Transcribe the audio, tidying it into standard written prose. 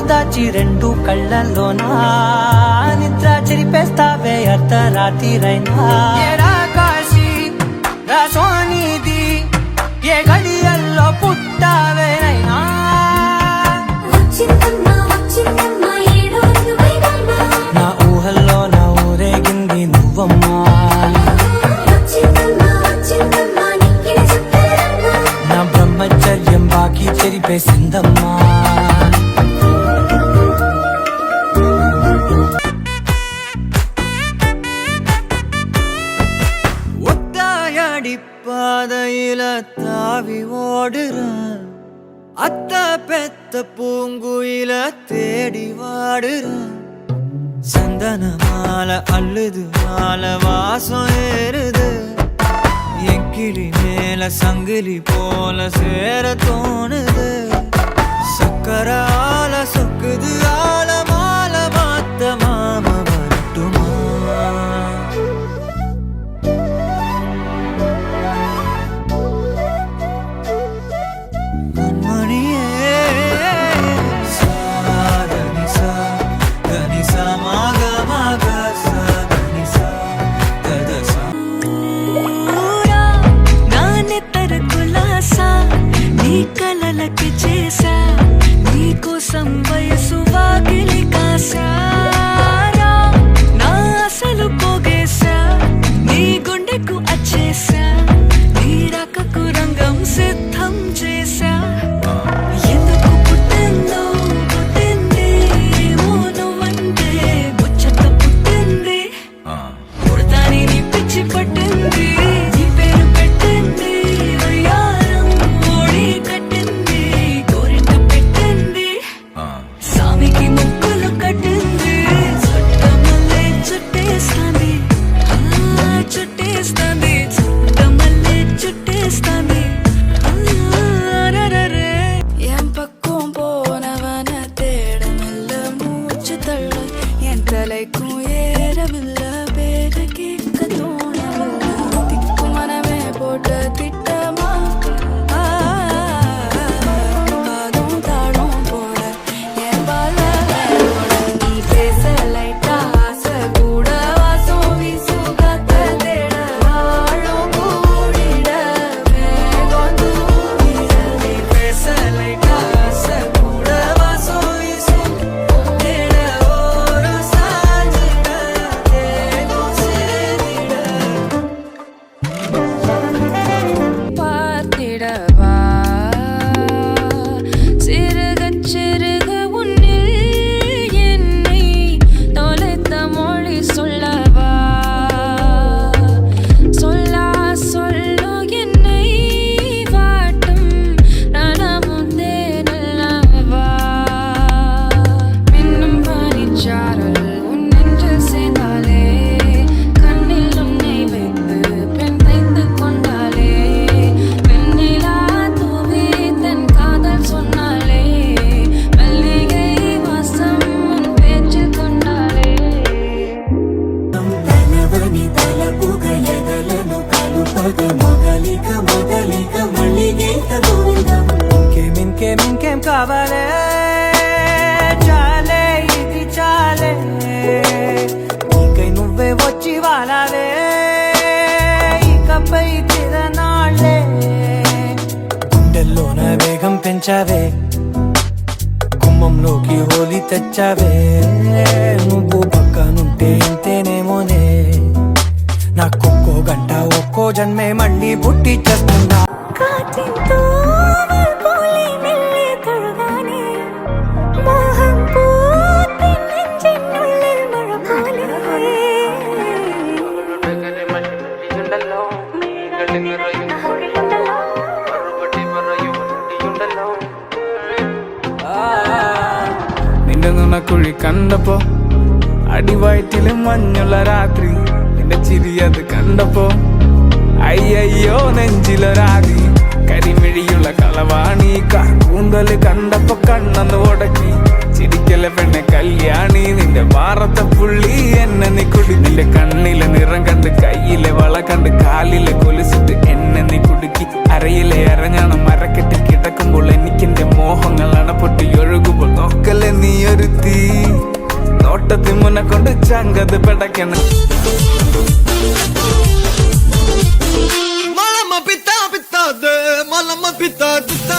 దాచి రెండు కళ్ళల్లోనా నిద్ర చెరిపేస్తావే అర్ధరాత్రిరైనా ఏడా కాశీ రాసోనిది ఏ గడియల్లో పుట్టావేనైనా నా ఊహల్లో నా ఊరేగింది నువ్వమ్మా నా బ్రహ్మచర్యం బాకీ చెరిపేసిందమ్మా பாதையில தாவி ஓடுற அத்த பெத்த பூங்குயில தேடி வாடுற சந்தன மாலை அள்ளுது மாலை வாசம் ஏறுது என் கிளி மேல சங்கிலி போல சேர தோணுது சக்கர ஆல சொக்குது ஆல மாலை மாத்த மாம வரட்டுமா కలలకి చేసా నీకోసం వయసు వాకిలి కాసారా నా అసలు పోగేసా నీ గుండెకు అచ్చేసా నీ రకకు రంగం సిద్ధం చేసా ఎందుకు పుట్టిందో పుట్టింది ఏమో నువ్వంటే ముచ్చట పుట్టింది పుడతాని నీ పిచ్చి పట్టింది నీ పేరు పెట్టింది వయ్యారం ఓడి కట్టింది గోరింట పెట్టింది సామికి ముక్కులు కట్టింది చుట్టమల్లే చుట్టేస్తాంది చుట్టేస్తాంది చుట్టమల్లే చుట్టేస్తాంది என் பக்கம் போனவன தேடமில்ல மூச்சு தள்ள என் தலைக்கும் ஏறவில்லை பேர கேட்க தோணவில்லை திக்கு மனமே போட்ட திட்டமா பாதும் தாழும் போல என் பால நீ பேச லைட்டா ஆசை கூட வாசம் வீசும் காத்த தேட ஆழம் கூடிட மேகம் தூங்கிட நீ பேச லைட்டா ஆசை கூட வாசம் வீசும் தேட ஓரம் சாஞ்சிட தேகம் சேரிட பார்த்திடவா சிறுகச் சிறுக உன்னில் என்னை தொலைத்த மொழி சொல்லவா சொல்லா சொல்லு என்னை வாட்டும் ரணமுந்தே நல்லவா மின்னும் பனிச்சாரல் உன் நெஞ்சில் சேர்ந்தாலே கண்ணில் உன்னை வைத்து பெண் தைத்து கொண்டாலே வெண்ணிலா தூவி தன் காதல் சொன்னாலே மல்லிகை வாசம் உன் பேச்சில் கொண்டாலே తనవని తలపుగ ఎదలను కలుపగ మొగలిక మొగలిక మళ్ళీగేత గోవిందం ఇంకేం కావాలే చాలే ఇది చాలే నీకై నువ్వే వచ్చి వాలాలే ఇకపై తిరనాళ్ళే గుండెల్లోన వేగం పెంచావే గుమ్మంలోకి హోలీ తెచ్చావే నువ్వు పక్కనుంటే ఇంతేనేమోనే నాకొక్కో గంట ఒక్కో జన్మే మళ్ళీ పుట్టి చేస్తున్నా காற்றின் தூவல் போலே மெல்லே தழுவானே மோகம் பூத்த நெஞ்சின் உள்ளில் மழை போலே നിന്റെ നുണക്കുഴി കണ്ടപ്പോ അടിവയറ്റില് മഞ്ഞുള്ള രാത്രി നിന്റെ ചിരി അത് കണ്ടപ്പോ അയ്യോ നെഞ്ചിലൊരാതി കരിമിഴിയുള്ള കളവാണി കൂന്തല് കണ്ടപ്പോ കണ്ണന്ന് ഉടക്കി ചിരിക്കല പെണ്ണെ കല്യാണി നിന്റെ വാറത്തെ പുള്ളി എന്നെ നീ കുടി നിന്റെ കണ്ണിലെ നിറം കണ്ട് കയ്യിലെ വള കണ്ട് കാലിലെ കൊലുസിട്ട് എന്നെ നീ കുടുക്കി അരയിലെ അരഞ്ഞാണ് മരക്കെട്ടിൽ കിടക്കുമ്പോൾ എനിക്കെന്റെ മോഹങ്ങൾ അണപ്പൊട്ടി ഒഴുകുമ്പോൾ നോക്കല്ലേ നീ നിന്നെ കൊണ്ട് ചങ്കത് പെടക്കണം Malama pita pita de, malama pita pita